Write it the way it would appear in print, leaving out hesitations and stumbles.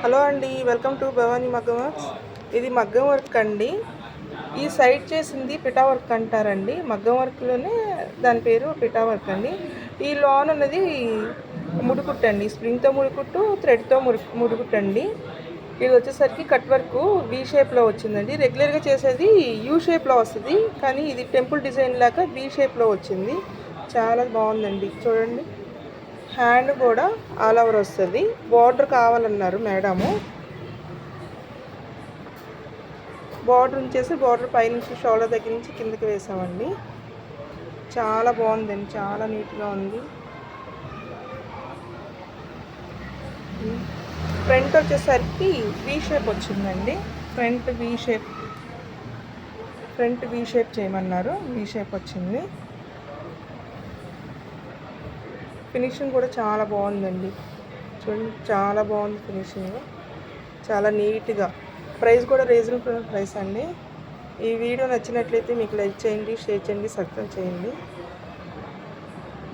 Hello అండి, welcome to Bhavani మగ్గం works. ఇది మగ్గం వర్క్ అండి. ఈ సైడ్ చేసింది పిటా వర్క్ అంటారండి. మగ్గం వర్క్లోనే దాని పేరు పిటా వర్క్ అండి. ఈ లాన్ అన్నది ముడికుట్టు అండి. స్ప్రింగ్తో ముడికుట్టు, థ్రెడ్తో ముడికుట్టు అండి. ఇది వచ్చేసరికి కట్ వర్క్ వి షేప్లో వచ్చిందండి. రెగ్యులర్గా చేసేది యూ షేప్లో వస్తుంది, కానీ ఇది టెంపుల్ డిజైన్ లాగా వి షేప్లో వచ్చింది. చాలా బాగుందండి, చూడండి. హ్యాండ్ కూడా ఆల్ ఓవర్ వస్తుంది. బార్డర్ కావాలన్నారు మేడము. బార్డర్ ఉంచేసి బార్డర్ పైనుంచి షోల్డర్ దగ్గర నుంచి కిందకి వేసామండి. చాలా బాగుందండి, చాలా నీట్గా ఉంది. ఫ్రంట్ వచ్చేసరికి వీ షేప్ వచ్చిందండి. ఫ్రంట్ వీ షేప్ చేయమన్నారు. వీ షేప్ వచ్చింది. ఫినిషింగ్ కూడా చాలా బాగుందండి, చూడండి. చాలా బాగుంది ఫినిషింగ్, చాలా నీట్గా. ప్రైస్ కూడా రీజనబుల్ ప్రైస్ అండి. ఈ వీడియో నచ్చినట్లయితే మీకు లైక్ చేయండి, షేర్ చేయండి, సబ్స్క్రైబ్ చేయండి.